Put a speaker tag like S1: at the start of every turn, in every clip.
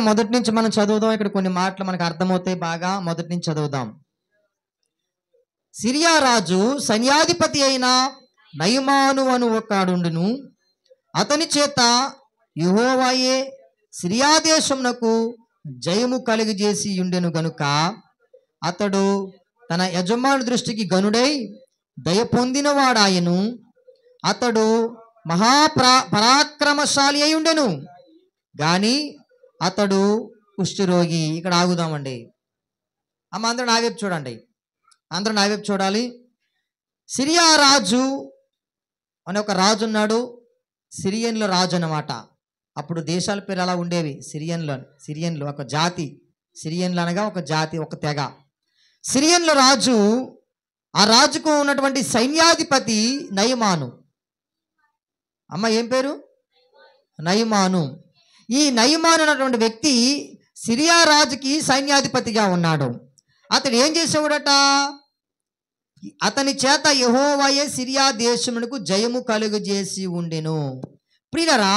S1: మొదటి నుంచి మనం చదువుదాం. ఇక్కడ కొన్ని మాటలు మనకు అర్థమవుతాయి బాగా. మొదటి నుంచి చదువుదాం. సిరియా రాజు సైన్యాధిపతి అయిన నయమాను అను ఒకడుండును. అతని చేత యెహోవాయే సిరియా దేశమునకు జయము కలుగజేసి ఉండెను గనుక అతడు తన యజమాని దృష్టికి గనుడై దయ పొందినవాడాయను. అతడు పరాక్రమశాలి అయి ఉండెను గాని అతడు కుష్ఠరోగి. ఇక్కడ ఆగుదామండి. అమ్మ అందరూ నా వైపు చూడండి. అందరూ నా వైపు చూడాలి. సిరియా రాజు అనే ఒక రాజు ఉన్నాడు. సిరియన్ల రాజు అన్నమాట. అప్పుడు దేశాల పేరు అలా ఉండేవి. సిరియన్లు ఒక జాతి. సిరియన్లు అనగా ఒక జాతి, ఒక తెగ. సిరియన్ల రాజు, ఆ రాజుకు ఉన్నటువంటి సైన్యాధిపతి నయమాను. అమ్మ ఏం పేరు? నయమాను. ఈ నయమాను అన్నటువంటి వ్యక్తి సిరియా రాజుకి సైన్యాధిపతిగా ఉన్నాడు. అతడు ఏం చేసేవాడట? అతని చేత యెహోవాయే సిరియా దేశమునకు జయము కలుగజేసి ఉండెను. ప్రియులారా,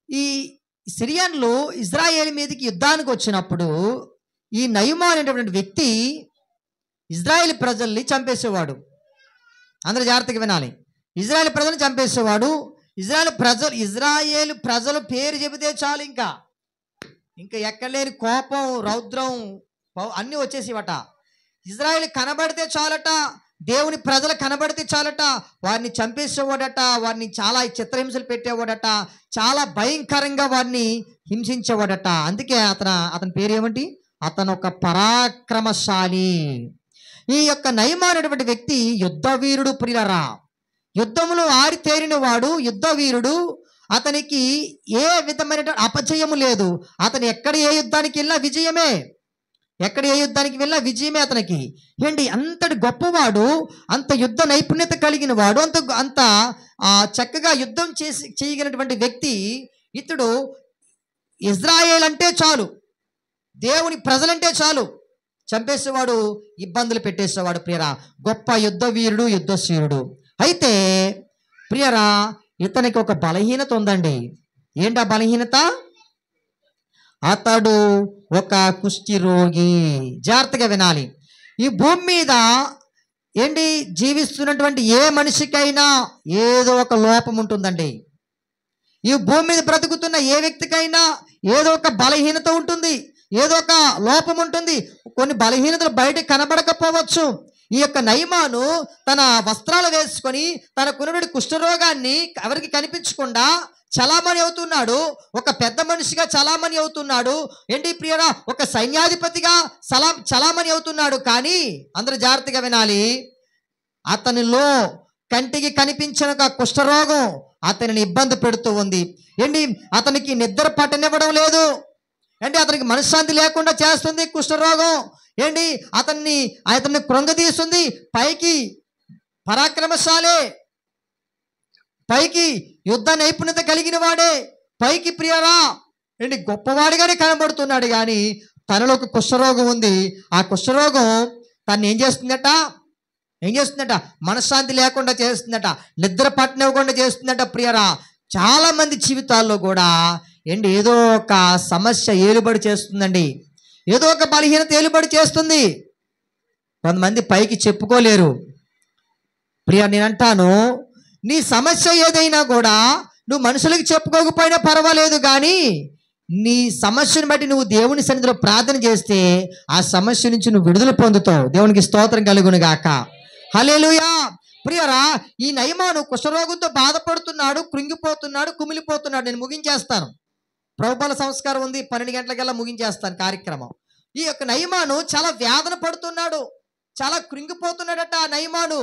S1: ఈ సిరియన్లు ఇజ్రాయేల్ మీదకి యుద్ధానికి వచ్చినప్పుడు ఈ నయమాను అనేటువంటి వ్యక్తి ఇజ్రాయేల్ ప్రజల్ని చంపేసేవాడు. అందరూ జాగ్రత్తగా వినాలి. ఇజ్రాయేల్ ప్రజలను చంపేసేవాడు. ఇజ్రాయేల్ ప్రజలు పేరు చెబితే చాలు ఇంకా ఎక్కడలేని కోపం, రౌద్రం అన్నీ వచ్చేసివట. ఇజ్రాయేల్ కనబడితే చాలట, దేవుని ప్రజలు కనబడితే చాలట, వారిని చంపేసేవాడట, వారిని చాలా చిత్రహింసలు పెట్టేవాడట, చాలా భయంకరంగా వారిని హింసించేవాడట. అందుకే అతని పేరు ఏమిటి? అతను ఒక పరాక్రమశాలి. ఈ యొక్క నయమాను అనేటువంటి వ్యక్తి యుద్ధ వీరుడు. ప్రియులారా, యుద్ధములో ఆరితేరిన వాడు, యుద్ధ వీరుడు. అతనికి ఏ విధమైన అపజయము లేదు. అతను ఎక్కడ ఏ యుద్ధానికి వెళ్ళినా విజయమే. అతనికి ఏంటి? అంతటి గొప్పవాడు, అంత యుద్ధ నైపుణ్యత కలిగిన వాడు, అంత చక్కగా యుద్ధం చేయగలిగినటువంటి వ్యక్తి ఇతడు. ఇజ్రాయేల్ అంటే చాలు, దేవుని ప్రజలంటే చాలు చంపేసేవాడు, ఇబ్బందులు పెట్టేసేవాడు. ప్రియరా, గొప్ప యుద్ధ వీరుడు, యుద్ధశీరుడు. అయితే ప్రియరా, ఇతనికి ఒక బలహీనత ఉందండి. ఏంటా బలహీనత? అతడు ఒక కుష్ఠరోగి. జాగ్రత్తగా వినాలి. ఈ భూమి మీద జీవిస్తున్నటువంటి ఏ మనిషికైనా ఏదో ఒక లోపం ఉంటుందండి. ఈ భూమి మీద బ్రతుకుతున్న ఏ వ్యక్తికైనా ఏదో ఒక బలహీనత ఉంటుంది, ఏదో ఒక లోపం ఉంటుంది. కొన్ని బలహీనతలు బయట కనబడకపోవచ్చు. ఈ యొక్క నయమాను తన వస్త్రాలు వేసుకొని తనకున్న కుష్ఠరోగాన్ని ఎవరికి కనిపించకుండా చలామణి అవుతున్నాడు. ఒక పెద్ద మనిషిగా చలామణి అవుతున్నాడు. ప్రియరా, ఒక సైన్యాధిపతిగా చలామణి అవుతున్నాడు. కానీ అందరూ జాగ్రత్తగా వినాలి. అతనిలో కంటికి కనిపించిన కుష్ఠరోగం అతనిని ఇబ్బంది పెడుతూ ఉంది. అతనికి నిద్ర పట్టనివ్వడం లేదు. అతనికి మనశ్శాంతి లేకుండా చేస్తుంది కుష్ఠరోగం. అతన్ని కృంగదీస్తుంది. పైకి పరాక్రమశాలే, పైకి యుద్ధ నైపుణ్యత కలిగిన వాడే, పైకి ప్రియరా గొప్పవాడిగానే కనబడుతున్నాడు. కానీ తనలో ఒక కుష్ఠరోగం ఉంది. ఆ కుష్ఠరోగం తను ఏం చేస్తుందట? మనశ్శాంతి లేకుండా చేస్తుందట, నిద్ర పట్టనివ్వకుండా చేస్తుందట. ప్రియరా, చాలా మంది జీవితాల్లో కూడా ఏదో ఒక సమస్య ఏలుబడి చేస్తుందండి. ఏదో ఒక బలహీనత ఏలుబడి చేస్తుంది. కొంతమంది పైకి చెప్పుకోలేరు. ప్రియ, నేను అంటాను, నీ సమస్య ఏదైనా కూడా నువ్వు మనుషులకి చెప్పుకోకపోయినా పర్వాలేదు, కానీ నీ సమస్యను బట్టి నువ్వు దేవుని సన్నిధిలో ప్రార్థన చేస్తే ఆ సమస్య నుంచి నువ్వు విడుదల పొందుతావు. దేవునికి స్తోత్రం కలుగును గాక. హల్లెలూయా. ప్రియరా, ఈ నయమాను కుష్ఠరోగంతో బాధపడుతున్నాడు, కృంగిపోతున్నాడు, కుమిలిపోతున్నాడు. నేను ముగించేస్తాను. ప్రభుబల సంస్కారం ఉంది, 12 గంటలకల్లా ముగించేస్తాను కార్యక్రమం. ఈ యొక్క నయమాను చాలా వేదన పడుతున్నాడు, చాలా కృంగిపోతున్నాడట. నయమాను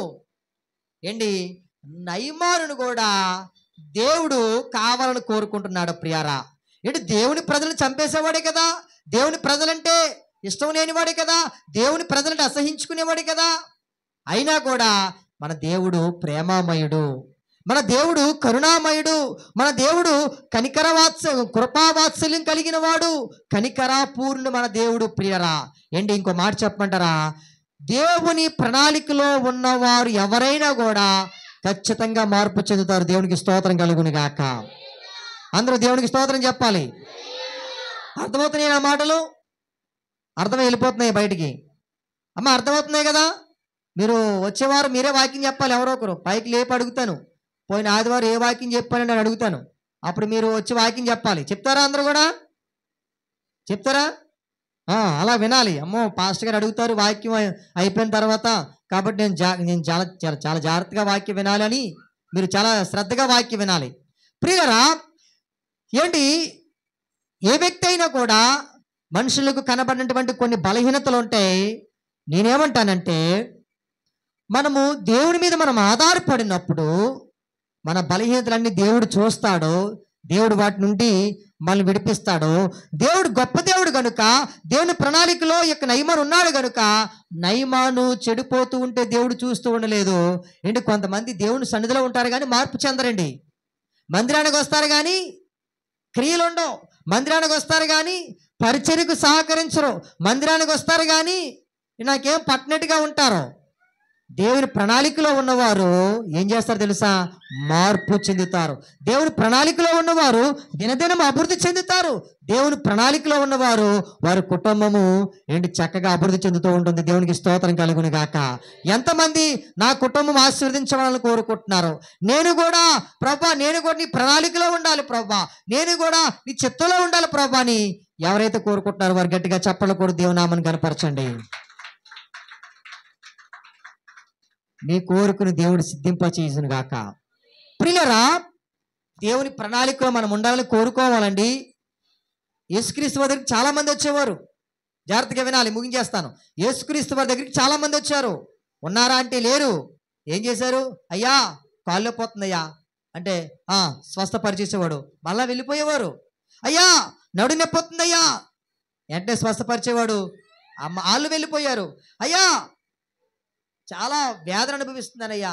S1: నయమానును కూడా దేవుడు కావాలని కోరుకుంటున్నాడు. ప్రియారా, దేవుని ప్రజలను చంపేసేవాడే కదా, దేవుని ప్రజలంటే ఇష్టం లేనివాడే కదా, దేవుని ప్రజలంటే అసహించుకునేవాడే కదా. అయినా కూడా మన దేవుడు ప్రేమామయుడు, మన దేవుడు కరుణామయుడు, మన దేవుడు కృపావాత్సల్యం కలిగిన వాడు, కనికరాపూర్ణుడు మన దేవుడు. ప్రియరా, ఇంకో మాట చెప్పమంటారా? దేవుని ప్రణాళికలో ఉన్నవారు ఎవరైనా కూడా ఖచ్చితంగా మార్పు చెందుతారు. దేవునికి స్తోత్రం కలుగును గాక. అందరూ దేవునికి స్తోత్రం చెప్పాలి. అర్థమవుతున్నాయి నా మాటలు? అర్థం వెళ్ళిపోతున్నాయి బయటికి. అమ్మ అర్థమవుతున్నాయి కదా? మీరు వచ్చేవారు మీరే వాక్యం చెప్పాలి. ఎవరో ఒకరు పైకి లేపి అడుగుతాను, పోయిన ఆదివారం ఏ వాక్యం చెప్పాలని నేను అడుగుతాను. అప్పుడు మీరు వచ్చి వాక్యం చెప్పాలి. చెప్తారా? అందరూ కూడా చెప్తారా? అలా వినాలి. అమ్మో పాస్టర్ గారు అడుగుతారు వాక్యం అయిపోయిన తర్వాత, కాబట్టి నేను చాలా చాలా చాలా జాగ్రత్తగా వాక్యం వినాలని మీరు చాలా శ్రద్ధగా వాక్యం వినాలి. ప్రియులారా, ఏంటి ఏ వ్యక్తి అయినా కూడా మనుషులకు కనబడినటువంటి కొన్ని బలహీనతలు ఉంటాయి. నేనేమంటానంటే, మనము దేవుడి మీద మనం ఆధారపడినప్పుడు మన బలహీనతలన్నీ దేవుడు చూస్తాడు. దేవుడు వాటి నుండి మనల్ని విడిపిస్తాడు. దేవుడు గొప్ప దేవుడు కనుక, దేవుని ప్రణాళికలో యొక్క నయమాను ఉన్నాడు కనుక, నయమాను చెడిపోతూ ఉంటే దేవుడు చూస్తూ ఉండలేదు. ఏంటి, కొంతమంది దేవుని సన్నిధిలో ఉంటారు కానీ మార్పు చెందరండి. మందిరానికి వస్తారు కానీ క్రియలు ఉండవు. మందిరానికి వస్తారు కానీ పరిచర్యకు సహకరించరు. మందిరానికి వస్తారు కానీ నాకేం పట్టినట్టుగా ఉంటారు. దేవుని ప్రణాళికలో ఉన్నవారు ఏం చేస్తారు తెలుసా? మార్పు చెందుతారు. దేవుని ప్రణాళికలో ఉన్నవారు దినదినం అభివృద్ధి చెందుతారు. దేవుని ప్రణాళికలో ఉన్నవారు వారి కుటుంబము చక్కగా అభివృద్ధి చెందుతూ ఉంటుంది. దేవునికి స్తోత్రం కలుగును గాక. ఎంతమంది నా కుటుంబం ఆశీర్వదించవాలని కోరుకుంటున్నారు? నేను కూడా ప్రభా, నేను కూడా నీ ప్రణాళికలో ఉండాలి ప్రభా, నేను కూడా నీ చిత్తంలో ఉండాలి ప్రభా అని ఎవరైతే కోరుకుంటున్నారో వారు గట్టిగా చప్పట్లు కూడా దేవుని నామమును కనపరచండి. మీ కోరికను దేవుడు సిద్ధింపచేయును గాక. ప్రియులారా, దేవుని ప్రణాళికలో మనం ఉండాలని కోరుకోవాలండి. యేసుక్రీస్తు వారి దగ్గరికి చాలా మంది వచ్చేవారు. జాగ్రత్తగా వినాలి, ముగించేస్తాను. యేసుక్రీస్తు వారి దగ్గరికి చాలా మంది వచ్చారు. ఉన్నారా అంటే లేరు. ఏం చేశారు? అయ్యా కాళ్ళు పోతుందయ్యా అంటే స్వస్థపరిచేసేవాడు, మళ్ళా వెళ్ళిపోయేవారు. అయ్యా నడు నొప్పొస్తుందయ్యా వెంటనే స్వస్థపరిచేవాడు, వాళ్ళు వెళ్ళిపోయారు. అయ్యా చాలా వేదన అనుభవిస్తున్నానయ్యా,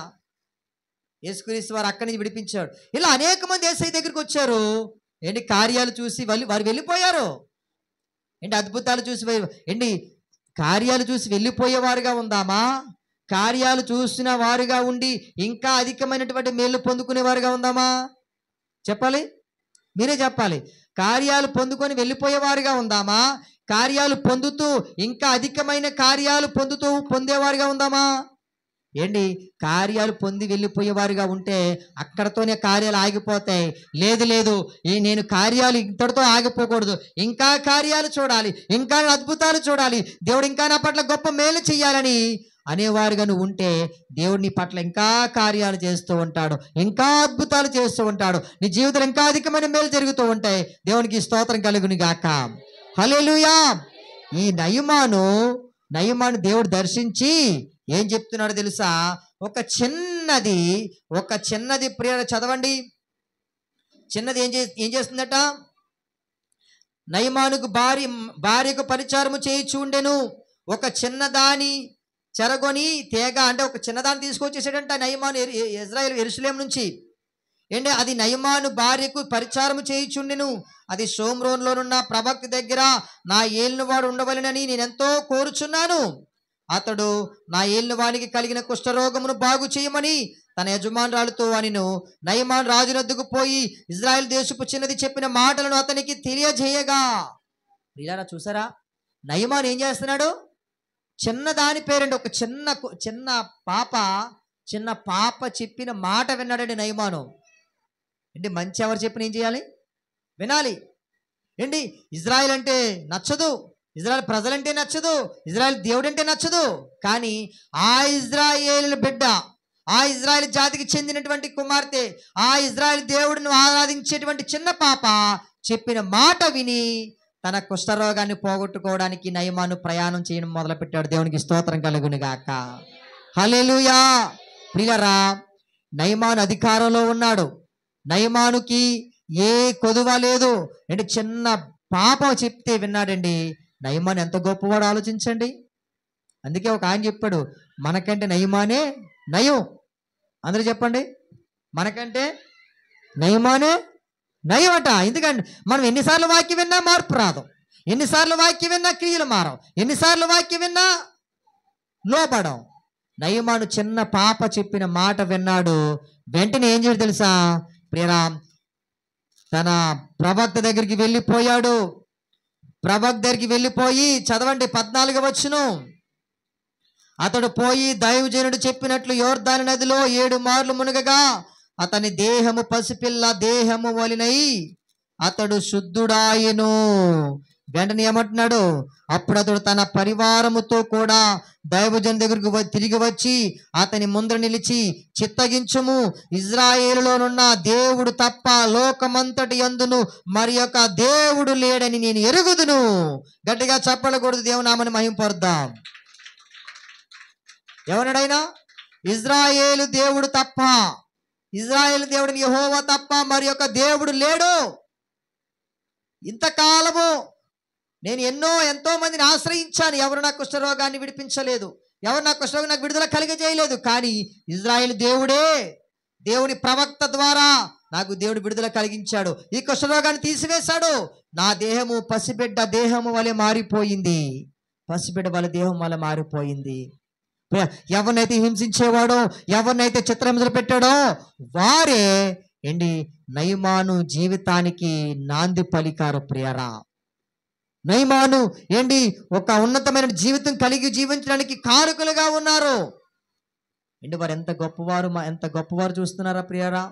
S1: యేసుక్రీస్తు వారు అక్కడి నుంచి విడిపించాడు. ఇలా అనేక మంది యేసయ్య దగ్గరికి వచ్చారు. కార్యాలు చూసి వారు వెళ్ళిపోయారు. అద్భుతాలు చూసి కార్యాలు చూసి వెళ్ళిపోయేవారుగా ఉందామా? కార్యాలు చూసిన వారుగా ఉండి ఇంకా అధికమైనటువంటి మేలు పొందుకునేవారుగా ఉందామా? చెప్పాలి, మీరే చెప్పాలి. కార్యాలు పొందుకొని వెళ్ళిపోయేవారుగా ఉందామా? కార్యాలు పొందుతూ ఇంకా అధికమైన కార్యాలు పొందేవారుగా ఉందామా? కార్యాలు పొంది వెళ్ళిపోయేవారుగా ఉంటే అక్కడతోనే కార్యాలు ఆగిపోతాయి. లేదు, నేను కార్యాలు ఇంతటితో ఆగిపోకూడదు, ఇంకా కార్యాలు చూడాలి, ఇంకా అద్భుతాలు చూడాలి, దేవుడు ఇంకా నా పట్ల గొప్ప మేలు చెయ్యాలని అనేవారుగా నువ్వు ఉంటే దేవుడు నీ పట్ల ఇంకా కార్యాలు చేస్తూ ఉంటాడు, ఇంకా అద్భుతాలు చేస్తూ ఉంటాడు. నీ జీవితంలో ఇంకా అధికమైన మేలు జరుగుతూ ఉంటాయి. దేవునికి స్తోత్రం కలుగును గాక. హల్లెలూయా. ఈ నయమాను దేవుడు దర్శించి ఏం చెప్తున్నాడు తెలుసా? ఒక చిన్నది ప్రియ చదవండి. చిన్నది ఏం చేస్తుందట? నయమానుకు భార్యకు పరిచారము చేయిచు ఉండెను. ఒక చిన్నదాని చెరగొని తేగ అంటే ఒక చిన్నదాన్ని తీసుకొచ్చేసాడంట నయమాను ఇజ్రాయేలు యెరూషలేము నుంచి. అది నయమాను భార్యకు పరిచారము చేయిచుండెను. అది షోమ్రోన్లోనున్న ప్రవక్త దగ్గర నా ఏలినవాడు ఉండవలెనని నేనెంతో కోరుచున్నాను. అతడు నా ఏలినవానికి కలిగిన కుష్ఠరోగమును బాగు చేయమని తన యజమానురాలతో అనిను. నయమాను రాజునొద్దకు పోయి ఇజ్రాయెల్ దేశపు చిన్నది చెప్పిన మాటలను అతనికి తెలియజేయగా. ఇలా చూసారా, నయమాను ఏం చేస్తున్నాడు? చిన్నదాని పేరండి, ఒక చిన్న పాప చెప్పిన మాట విన్నాడండి నయమాను. మంచి ఎవరు చెప్పిన ఏం చేయాలి? వినాలి. ఇజ్రాయెల్ అంటే నచ్చదు, ఇజ్రాయెల్ ప్రజలంటే నచ్చదు, ఇజ్రాయెల్ దేవుడు అంటే నచ్చదు. కానీ ఆ ఇజ్రాయేలు బిడ్డ, ఆ ఇజ్రాయెల్ జాతికి చెందినటువంటి కుమార్తె, ఆ ఇజ్రాయెల్ దేవుడిని ఆరాధించేటువంటి చిన్న పాప చెప్పిన మాట విని తన కుష్ఠరోగాన్ని పోగొట్టుకోవడానికి నయమాను ప్రయాణం చేయడం మొదలుపెట్టాడు. దేవునికి స్తోత్రం కలుగును గాక. హల్లెలూయా. ప్రియులారా, నయమాను అధికారంలో ఉన్నాడు. నయమానుకి ఏ కొదువ లేదు. చిన్న పాప చెప్తే విన్నాడండి. నయమాను ఎంత గొప్పవాడు ఆలోచించండి. అందుకే ఒక ఆయన చెప్పాడు, మనకంటే నయమానే నయం. అందరూ చెప్పండి, మనకంటే నయమానే నయం అట. ఎందుకంటే మనం ఎన్నిసార్లు వాక్యం విన్నా మార్పు రాదు, ఎన్నిసార్లు వాక్యం విన్నా క్రియలు మారవు, ఎన్నిసార్లు వాక్యం విన్నా లోపడం. నయమాను చిన్న పాప చెప్పిన మాట విన్నాడు. వెంటనే ఏం చేయడు తెలుసా ప్రియరా? తన ప్రవక్త దగ్గరికి వెళ్ళిపోయాడు. ప్రవక్త దగ్గరికి వెళ్ళిపోయి చదవండి 14వ వచనం. అతడు పోయి దైవజనుడు చెప్పినట్లు యోర్దాను నదిలో 7 మార్లు మునగగా అతని దేహము పసిపిల్ల దేహము వలెనై అతడు శుద్ధుడాయెను. వెంటనే ఏమంటున్నాడు? అప్పుడు అతడు తన పరివారముతో కూడా దైవజను దగ్గరకు తిరిగి వచ్చి అతని ముందర నిలిచి, చిత్తగించుము, ఇజ్రాయేలులోనున్న దేవుడు తప్ప లోకమంతటి యందును మరి యొక్క దేవుడు లేడని నేను ఎరుగుదును. గట్టిగా చెప్పకూడదు, దేవునామని మహింపరుద్దాం. ఎవరినైనా ఇజ్రాయేలు దేవుడు తప్ప, ఇజ్రాయేలు దేవుడిని యెహోవా తప్ప మరి యొక్క దేవుడు లేడు. ఇంతకాలము నేను ఎంతో మందిని ఆశ్రయించాను, ఎవరు నా కుష్ఠరోగాన్ని విడిపించలేదు, ఎవరు నా కుష్ఠరోగం నాకు విడుదల కలిగజేయలేదు. కానీ ఇజ్రాయేలు దేవుడే, దేవుని ప్రవక్త ద్వారా నాకు దేవుడు విడుదల కలిగించాడు, ఈ కుష్ఠరోగాన్ని తీసివేశాడు. నా దేహము పసిబిడ్డ దేహము వలె మారిపోయింది, పసిబిడ్డ వాళ్ళ దేహం వల్ల మారిపోయింది. ఎవరినైతే హింసించేవాడో, ఎవరినైతే చిత్రహింసలు పెట్టాడో వారే నయమాను జీవితానికి నాంది పలికారు ప్రియరా. నయమాను ఒక ఉన్నతమైన జీవితం కలిగి జీవించడానికి కారకులుగా ఉన్నారు. వారు ఎంత గొప్పవారు చూస్తున్నారా ప్రియరా.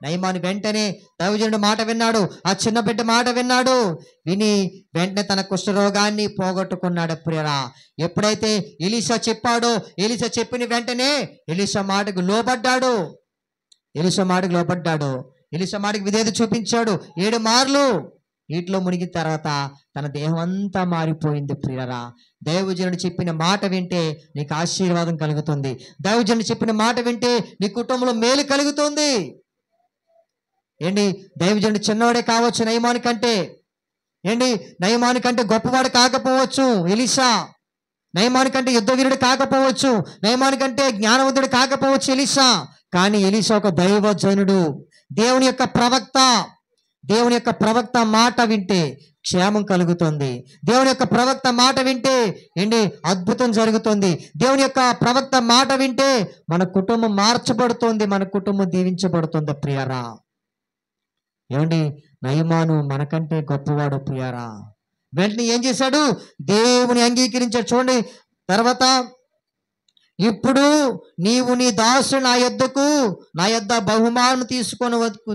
S1: నయమాను వెంటనే దైవజనుడు మాట విన్నాడు, ఆ చిన్న బిడ్డ మాట విన్నాడు. విని వెంటనే తన కుష్ఠరోగాన్ని పోగొట్టుకున్నాడు ప్రియరా. ఎప్పుడైతే ఎలీషా చెప్పాడో, ఎలీషా చెప్పిన వెంటనే ఎలీషా మాటకు లోబడ్డాడు. ఎలీషా మాటకు విధేయత చూపించాడు. 7 మార్లు నీటిలో మునిగిన తర్వాత తన దేహం అంతా మారిపోయింది ప్రియరా. దైవజనుడు చెప్పిన మాట వింటే నీకు ఆశీర్వాదం కలుగుతుంది. దైవజనుడు చెప్పిన మాట వింటే నీ కుటుంబంలో మేలు కలుగుతుంది. దైవజనుడు చిన్నవాడే కావచ్చు నయమాను కంటే, నయమాను కంటే గొప్పవాడు కాకపోవచ్చు ఎలీషా, నయమాను కంటే యుద్ధవీరుడు కాకపోవచ్చు, నయమాను కంటే జ్ఞానవంతుడు కాకపోవచ్చు ఎలీషా. కానీ ఎలీషా ఒక దైవజనుడు, దేవుని యొక్క ప్రవక్త. దేవుని యొక్క ప్రవక్త మాట వింటే క్షేమం కలుగుతుంది. దేవుని యొక్క ప్రవక్త మాట వింటే అద్భుతం జరుగుతుంది. దేవుని యొక్క ప్రవక్త మాట వింటే మన కుటుంబం మార్చబడుతుంది, మన కుటుంబం దీవించబడుతుంది ప్రియరా. నయమాను మనకంటే గొప్పవాడు ప్రియరా. వెంటనే ఏం చేశాడు? దేవుని అంగీకరించాడు. చూడండి తర్వాత, ఇప్పుడు నీవు నీ దాసు నా యొద్ద బహుమానం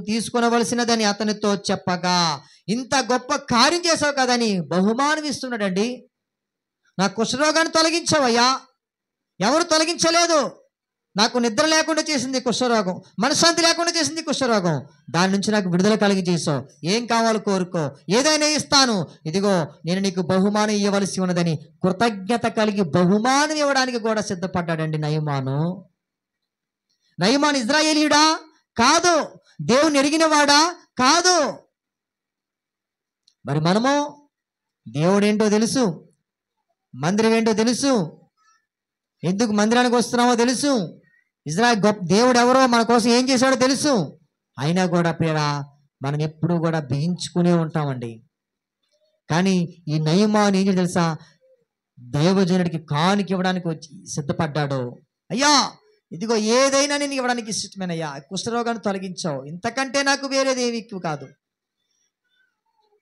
S1: తీసుకొనవలసినదని అతనితో చెప్పగా, ఇంత గొప్ప కార్యం చేసావు కదని బహుమానం ఇస్తున్నాడండి. నా కుష్ఠరోగాన్ని తొలగించావయ్యా. ఎవరు తొలగించలేదు. నాకు నిద్ర లేకుండా చేసింది కుష్ఠరోగం, మనశ్శాంతి లేకుండా చేసింది కుష్ఠరోగం. దాని నుంచి నాకు విడుదల కలిగి చేసావు. ఏం కావాలో కోరుకో, ఏదైనా ఇస్తాను. ఇదిగో నేను నీకు బహుమానం ఇవ్వవలసి ఉన్నదని కృతజ్ఞత కలిగి బహుమానం ఇవ్వడానికి కూడా సిద్ధపడ్డాడండి నయమాను. నయమాను ఇజ్రాయేలీయుడా? కాదు. దేవుని ఎరిగినవాడా? కాదు. మరి మనము దేవుడేంటో తెలుసు, మందిరం ఏంటో తెలుసు, ఎందుకు మందిరానికి వస్తున్నామో తెలుసు, ఇజ్రాయెల్ గొప్ప దేవుడు ఎవరో మన కోసం ఏం చేశాడో తెలుసు. అయినా కూడా ప్రియరా మనం ఎప్పుడూ కూడా బిగించుకునే ఉంటామండి. కానీ ఈ నయమాను ఏం తెలుసా, దైవజనుడికి కానుక ఇవ్వడానికి వచ్చి సిద్ధపడ్డాడు. అయ్యా ఇదిగో ఏదైనా నేను ఇవ్వడానికి ఇష్టమేనయ్యా, కుష్ఠరోగాన్ని తొలగించావు, ఇంతకంటే నాకు వేరేది ఏమి ఎక్కువ కాదు.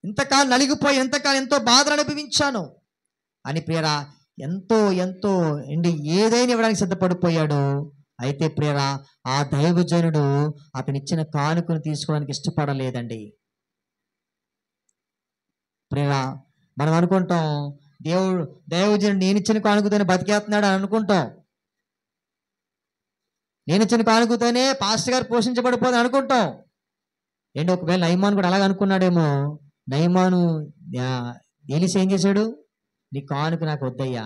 S1: ఇంతకాలం నలిగిపోయి ఇంతకాలం ఎంతో బాధలు అనుభవించాను అని ప్రియరా ఎంతో ఏదైనా ఇవ్వడానికి సిద్ధపడిపోయాడు. అయితే ప్రియరా ఆ దైవజనుడు అతనిచ్చిన కానుకను తీసుకోవడానికి ఇష్టపడలేదండి. ప్రియరా మనం అనుకుంటాం దైవజనుడు నేను ఇచ్చిన కానుకతోనే బతికేస్తున్నాడు అని అనుకుంటాం. నేను ఇచ్చిన కానుకతోనే పాస్టర్ గారు పోషించబడిపోదని అనుకుంటాం. ఒకవేళ నయమాను కూడా అలాగ అనుకున్నాడేమో. నయమాను ఎలీషా ఏం చేశాడు? నీ కానుక నాకు వద్దయ్యా,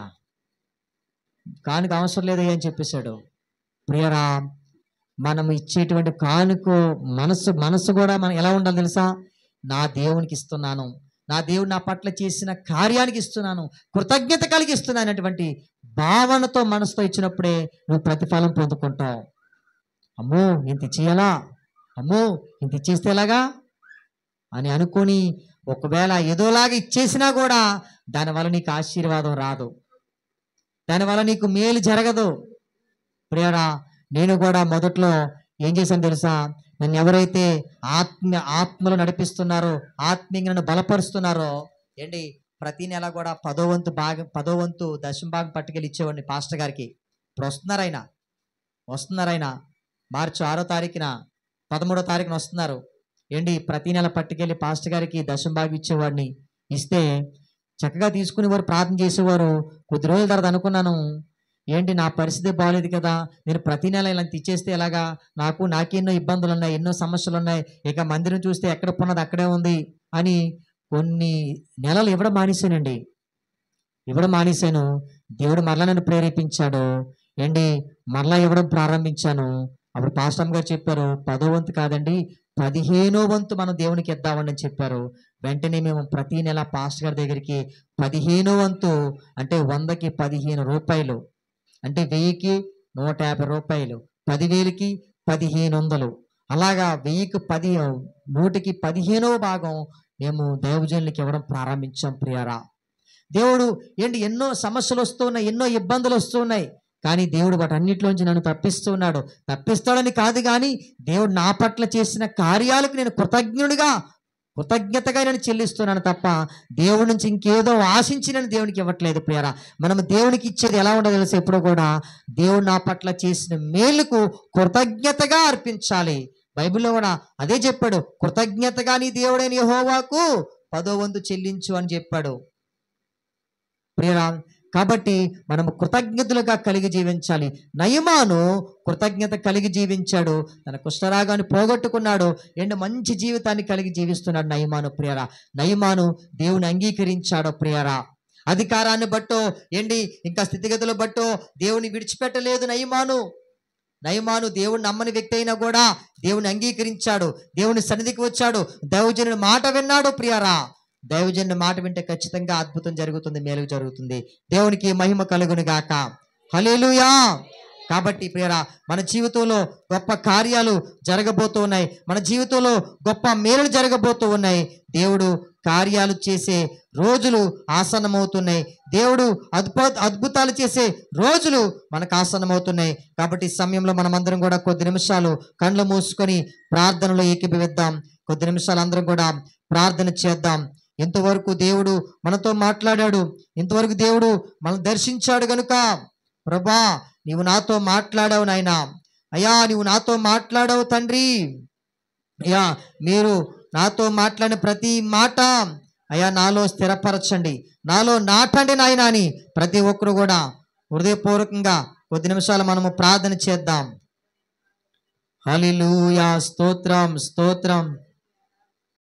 S1: కానుక అవసరం లేదయ్యా అని చెప్పేశాడు. ప్రియరా మనం ఇచ్చేటువంటి కానుక మనసు కూడా మనం ఎలా ఉండాలి తెలుసా? నా దేవునికి ఇస్తున్నాను, నా దేవుడు నా పట్ల చేసిన కార్యానికి ఇస్తున్నాను, కృతజ్ఞత కలిగి ఇస్తున్నాను అనేటువంటి భావనతో మనసుతో ఇచ్చినప్పుడే నువ్వు ప్రతిఫలం పొందుకుంటావు. అమ్మో ఇంత ఇచ్చేయాలా, అమ్మో ఇంత ఇచ్చేస్తే ఎలాగా అని అనుకొని ఒకవేళ ఏదోలాగా ఇచ్చేసినా కూడా దానివల్ల నీకు ఆశీర్వాదం రాదు, దానివల్ల నీకు మేలు జరగదు. ప్రియరా నేను కూడా మొదట్లో ఏం చేశాను తెలుసా? నన్ను ఎవరైతే ఆత్మలో నడిపిస్తున్నారో, ఆత్మీయంగా నన్ను బలపరుస్తున్నారో ప్రతి నెల కూడా 10వ వంతు దశమ భాగం పట్టుకెళ్ళి ఇచ్చేవాడిని పాస్టర్ గారికి. ఇప్పుడు వస్తున్నారైనా మార్చి 6వ తారీఖున 13వ తారీఖున వస్తున్నారు. ఏంటి ప్రతి నెల పట్టుకెళ్ళి పాస్టర్ గారికి దశమ భాగం ఇచ్చేవాడిని. ఇస్తే చక్కగా తీసుకుని వారు ప్రార్థన చేసేవారు. కొద్ది రోజుల తర్వాత అనుకున్నాను, ఏంటి నా పరిస్థితి బాగాలేదు కదా, నేను ప్రతి నెల ఇలా ఇచ్చేస్తే ఎలాగా, నాకెన్నో ఇబ్బందులు ఉన్నాయి, ఎన్నో సమస్యలు ఉన్నాయి, ఇక మందిరం చూస్తే ఎక్కడ పొన్నది అక్కడే ఉంది అని కొన్ని నెలలు ఇవ్వడం మానేశాను. దేవుడు మరలా నన్ను ప్రేరేపించాడు. ఏంటి మరలా ఇవ్వడం ప్రారంభించాను. అప్పుడు పాస్టర్ గారు చెప్పారు, 10వ వంతు కాదండి 15వ వంతు మనం దేవునికి ఇద్దామని అని చెప్పారు. వెంటనే మేము ప్రతి నెల పాస్టర్ గారి దగ్గరికి 15వ వంతు అంటే 100కి 15 రూపాయలు, అంటే 1000కి 150 రూపాయలు, 10,000కి 1500, అలాగా 1000కి 100కి 15వ భాగం మేము దైవజనులకి ఇవ్వడం ప్రారంభించాం. ప్రియారా, దేవుడు ఏంటి ఎన్నో సమస్యలు వస్తున్నాయి, ఎన్నో ఇబ్బందులు వస్తున్నాయి, కానీ దేవుడు వాటన్నిటిలోంచి నన్ను తప్పిస్తాడని కాదు, కానీ దేవుడు నా పట్ల చేసిన కార్యాలకు నేను కృతజ్ఞతగా నేను చెల్లిస్తున్నాను తప్ప దేవుడి నుంచి ఇంకేదో ఆశించి నేను దేవునికి ఇవ్వట్లేదు. ప్రియారా, మనం దేవునికి ఇచ్చేది ఎలా ఉండదో తెలుసు, ఎప్పుడు కూడా దేవుడు నా పట్ల చేసిన మేలుకు కృతజ్ఞతగా అర్పించాలి. బైబిల్లో కూడా అదే చెప్పాడు, కృతజ్ఞతగా నీ దేవుడైన యెహోవాకు 10వ వంతు చెల్లించు అని చెప్పాడు. ప్రియారా, కాబట్టి మనము కృతజ్ఞతలుగా కలిగి జీవించాలి. నయమాను కృతజ్ఞత కలిగి జీవించాడు. తన కుష్ఠరోగాన్ని పోగొట్టుకున్నాడు. మంచి జీవితాన్ని కలిగి జీవిస్తున్నాడు నయమాను. ప్రియారా, నయమాను దేవుని అంగీకరించాడు. ప్రియారా, అధికారాన్ని బట్టో ఇంకా స్థితిగతులు బట్టో దేవుని విడిచిపెట్టలేదు నయమాను దేవుని నమ్మని వ్యక్తి అయినా కూడా దేవుని అంగీకరించాడు. దేవుని సన్నిధికి వచ్చాడు. దైవజనుని మాట విన్నాడు. ప్రియారా, దైవజనుని మాట వింటే ఖచ్చితంగా అద్భుతం జరుగుతుంది, మేలు జరుగుతుంది. దేవునికి మహిమ కలుగును గాక. హల్లెలూయా. కాబట్టి ప్రియారా, మన జీవితంలో గొప్ప కార్యాలు జరగబోతూ ఉన్నాయి. మన జీవితంలో గొప్ప మేలు జరగబోతూ ఉన్నాయి. దేవుడు కార్యాలు చేసే రోజులు ఆసన్నమవుతున్నాయి. దేవుడు అద్భుతాలు చేసే రోజులు మనకు ఆసన్నమవుతున్నాయి. కాబట్టి ఈ సమయంలో మనమందరం కూడా కొద్ది నిమిషాలు కళ్ళు మూసుకొని ప్రార్థనలో ఏకీభవిద్దాం. కొద్ది నిమిషాలు అందరం కూడా ప్రార్థన చేద్దాం. ఇంతవరకు దేవుడు మనతో మాట్లాడాడు, ఇంతవరకు దేవుడు మనం దర్శించాడు గనుక, ప్రభా నీవు నాతో మాట్లాడావు నాయనా, అయ్యా నీవు నాతో మాట్లాడావు తండ్రి, అయ్యా మీరు నాతో మాట్లాడిన ప్రతి మాట అయ్యా నాలో స్థిరపరచండి, నాలో నాటండి నాయనా అని ప్రతి ఒక్కరు కూడా హృదయపూర్వకంగా కొద్ది నిమిషాలు మనము ప్రార్థన చేద్దాం. హల్లెలూయా. స్తోత్రం స్తోత్రం.